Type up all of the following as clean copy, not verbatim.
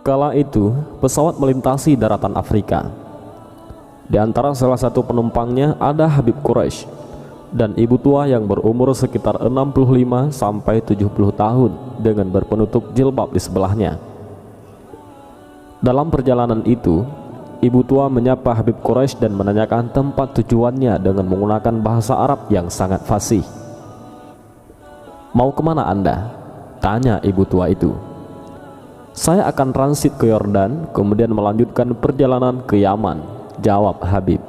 Kala itu, pesawat melintasi daratan Afrika. Di antara salah satu penumpangnya ada Habib Quraisy dan ibu tua yang berumur sekitar 65 sampai 70 tahun dengan berpenutup jilbab di sebelahnya. Dalam perjalanan itu, ibu tua menyapa Habib Quraisy dan menanyakan tempat tujuannya dengan menggunakan bahasa Arab yang sangat fasih. "Mau kemana Anda?" tanya ibu tua itu. "Saya akan transit ke Yordan, kemudian melanjutkan perjalanan ke Yaman," jawab Habib.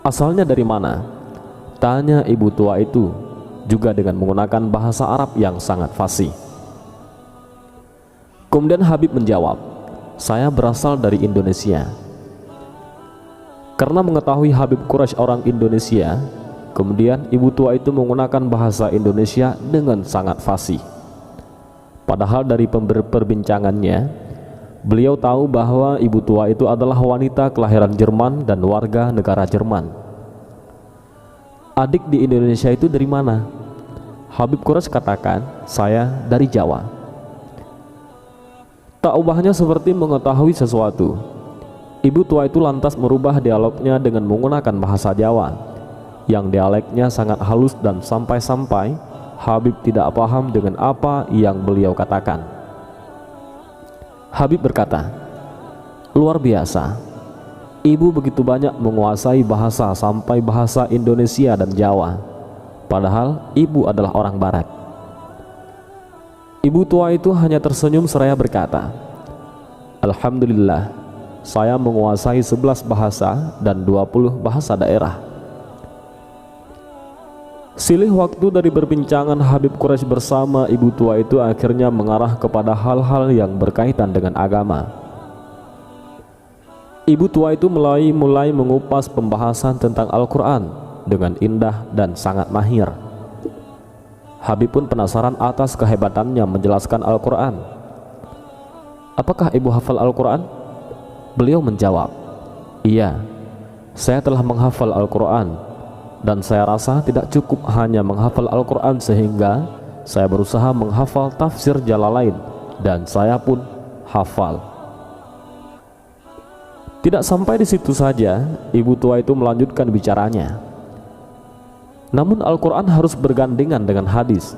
"Asalnya dari mana?" tanya ibu tua itu, juga dengan menggunakan bahasa Arab yang sangat fasih. Kemudian Habib menjawab, "Saya berasal dari Indonesia." Karena mengetahui Habib Quraisy orang Indonesia, kemudian ibu tua itu menggunakan bahasa Indonesia dengan sangat fasih. Padahal dari perbincangannya, beliau tahu bahwa ibu tua itu adalah wanita kelahiran Jerman dan warga negara Jerman. "Adik di Indonesia itu dari mana?" Habib Quraisy katakan, "Saya dari Jawa." Tak ubahnya seperti mengetahui sesuatu, ibu tua itu lantas merubah dialognya dengan menggunakan bahasa Jawa, yang dialeknya sangat halus dan sampai-sampai Habib tidak paham dengan apa yang beliau katakan. Habib berkata, "Luar biasa, ibu begitu banyak menguasai bahasa sampai bahasa Indonesia dan Jawa, padahal ibu adalah orang Barat." Ibu tua itu hanya tersenyum seraya berkata, "Alhamdulillah, saya menguasai 11 bahasa dan 20 bahasa daerah." Silih waktu dari perbincangan Habib Quraisy bersama ibu tua itu akhirnya mengarah kepada hal-hal yang berkaitan dengan agama. Ibu tua itu mulai mengupas pembahasan tentang Al-Quran dengan indah dan sangat mahir. Habib pun penasaran atas kehebatannya menjelaskan Al-Quran. "Apakah ibu hafal Al-Quran?" Beliau menjawab, "Iya, saya telah menghafal Al-Quran. Dan saya rasa tidak cukup hanya menghafal Al-Quran, sehingga saya berusaha menghafal tafsir Jalalain dan saya pun hafal." Tidak sampai di situ saja, ibu tua itu melanjutkan bicaranya. "Namun Al-Quran harus bergandengan dengan hadis,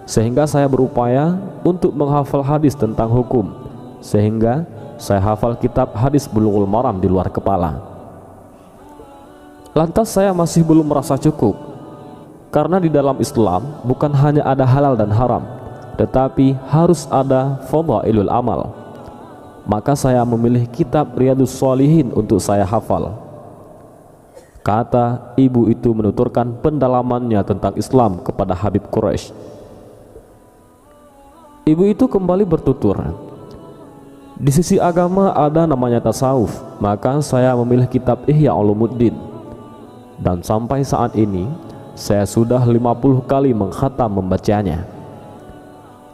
sehingga saya berupaya untuk menghafal hadis tentang hukum, sehingga saya hafal kitab hadis Bulughul Maram di luar kepala. Lantas saya masih belum merasa cukup, karena di dalam Islam bukan hanya ada halal dan haram, tetapi harus ada fadhailul amal. Maka saya memilih kitab Riyadhus Shalihin untuk saya hafal." Kata ibu itu menuturkan pendalamannya tentang Islam kepada Habib Quraisy. Ibu itu kembali bertutur, "Di sisi agama ada namanya tasawuf, maka saya memilih kitab Ihya Ulumuddin. Dan sampai saat ini saya sudah 50 kali mengkhatam membacanya.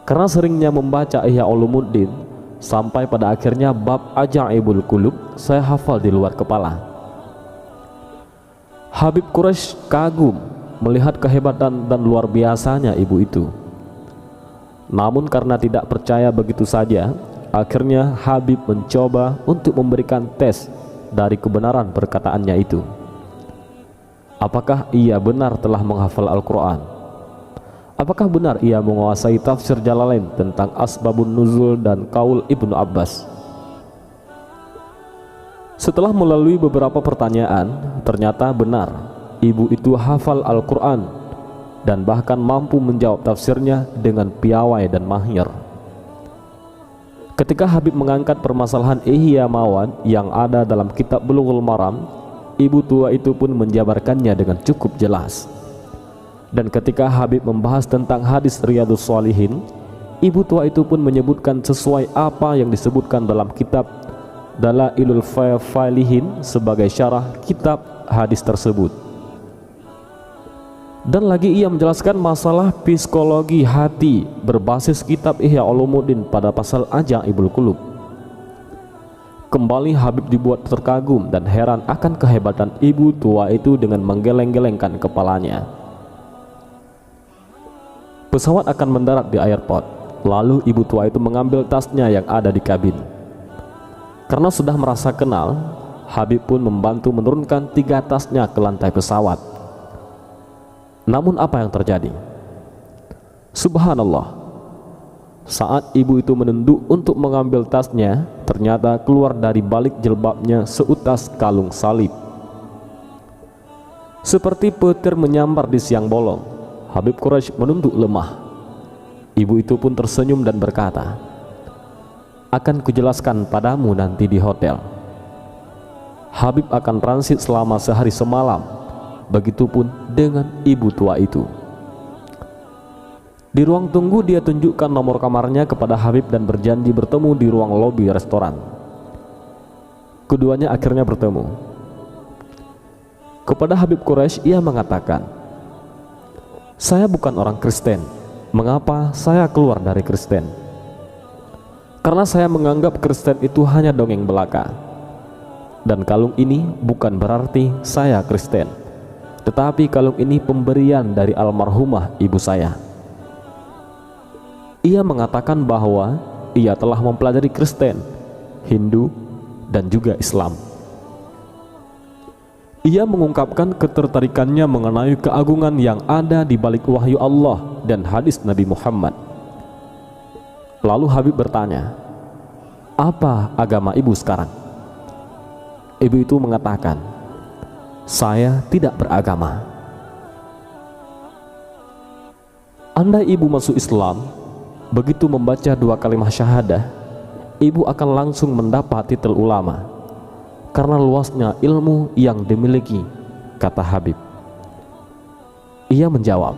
Karena seringnya membaca Ihya Ulumuddin, sampai pada akhirnya bab Ajaibul Qulub saya hafal di luar kepala." Habib Quraisy kagum melihat kehebatan dan luar biasanya ibu itu. Namun karena tidak percaya begitu saja, akhirnya Habib mencoba untuk memberikan tes dari kebenaran perkataannya itu. Apakah ia benar telah menghafal Al-Quran? Apakah benar ia menguasai tafsir Jalalain tentang asbabun nuzul dan kaul Ibnu Abbas? Setelah melalui beberapa pertanyaan, ternyata benar ibu itu hafal Al-Quran dan bahkan mampu menjawab tafsirnya dengan piawai dan mahir. Ketika Habib mengangkat permasalahan Ihya Mawad yang ada dalam kitab Bulughul Maram, ibu tua itu pun menjabarkannya dengan cukup jelas. Dan ketika Habib membahas tentang hadis Riyadhus Shalihin, ibu tua itu pun menyebutkan sesuai apa yang disebutkan dalam kitab Dalailul Falihin sebagai syarah kitab hadis tersebut. Dan lagi ia menjelaskan masalah psikologi hati berbasis kitab Ihya Ulumuddin pada pasal Ajaibul Qulub. Kembali Habib dibuat terkagum dan heran akan kehebatan ibu tua itu dengan menggeleng-gelengkan kepalanya. Pesawat akan mendarat di airport. Lalu ibu tua itu mengambil tasnya yang ada di kabin. Karena sudah merasa kenal, Habib pun membantu menurunkan 3 tasnya ke lantai pesawat. Namun apa yang terjadi? Subhanallah, saat ibu itu menunduk untuk mengambil tasnya, ternyata keluar dari balik jilbabnya seutas kalung salib. Seperti petir menyambar di siang bolong, Habib Quraisy menunduk lemah. Ibu itu pun tersenyum dan berkata, "Akan kujelaskan padamu nanti di hotel." Habib akan transit selama sehari semalam. Begitupun dengan ibu tua itu. Di ruang tunggu dia tunjukkan nomor kamarnya kepada Habib dan berjanji bertemu di ruang lobi restoran. Keduanya akhirnya bertemu. Kepada Habib Quraisy ia mengatakan, "Saya bukan orang Kristen. Mengapa saya keluar dari Kristen? Karena saya menganggap Kristen itu hanya dongeng belaka. Dan kalung ini bukan berarti saya Kristen, tetapi kalung ini pemberian dari almarhumah ibu saya." Ia mengatakan bahwa ia telah mempelajari Kristen, Hindu, dan juga Islam. Ia mengungkapkan ketertarikannya mengenai keagungan yang ada di balik wahyu Allah dan hadis Nabi Muhammad. Lalu Habib bertanya, "Apa agama ibu sekarang?" Ibu itu mengatakan, "Saya tidak beragama." Andai ibu masuk Islam, begitu membaca 2 kalimat syahadah, ibu akan langsung mendapat titel ulama karena luasnya ilmu yang dimiliki, kata Habib. Ia menjawab,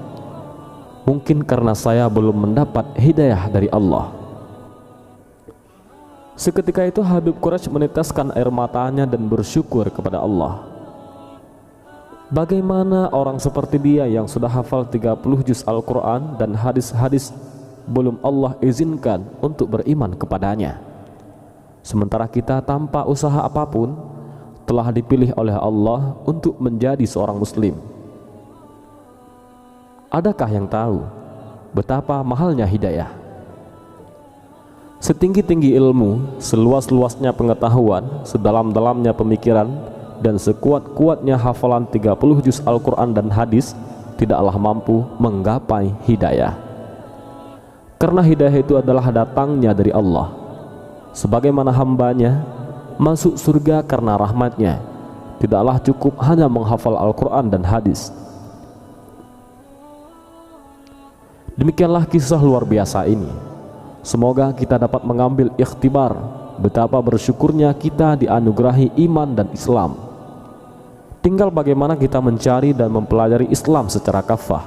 "Mungkin karena saya belum mendapat hidayah dari Allah." Seketika itu Habib Quraisy meneteskan air matanya dan bersyukur kepada Allah. Bagaimana orang seperti dia yang sudah hafal 30 juz Al-Quran dan hadis-hadis belum Allah izinkan untuk beriman kepadanya, sementara kita tanpa usaha apapun telah dipilih oleh Allah untuk menjadi seorang muslim? Adakah yang tahu betapa mahalnya hidayah? Setinggi-tinggi ilmu, seluas-luasnya pengetahuan, sedalam-dalamnya pemikiran, dan sekuat-kuatnya hafalan 30 juz Al-Quran dan hadis tidaklah mampu menggapai hidayah. Karena hidayah itu adalah datangnya dari Allah. Sebagaimana hambanya masuk surga karena rahmatnya, tidaklah cukup hanya menghafal Al-Quran dan hadis. Demikianlah kisah luar biasa ini. Semoga kita dapat mengambil ikhtibar betapa bersyukurnya kita dianugerahi iman dan Islam. Tinggal bagaimana kita mencari dan mempelajari Islam secara kafah.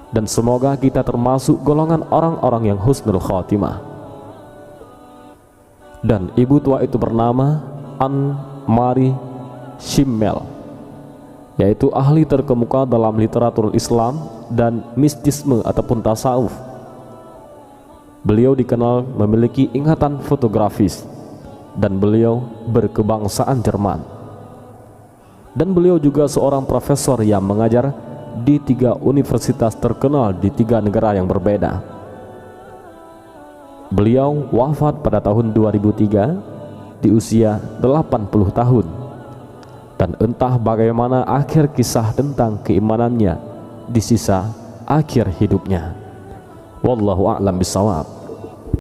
Dan semoga kita termasuk golongan orang-orang yang husnul khatimah. Dan ibu tua itu bernama An-Mari Shimmel, yaitu ahli terkemuka dalam literatur Islam dan mistisme ataupun tasawuf. Beliau dikenal memiliki ingatan fotografis dan beliau berkebangsaan Jerman. Dan beliau juga seorang profesor yang mengajar di 3 universitas terkenal di 3 negara yang berbeda. Beliau wafat pada tahun 2003 di usia 80 tahun. Dan entah bagaimana akhir kisah tentang keimanannya di sisa akhir hidupnya. Wallahu a'lam bishawab.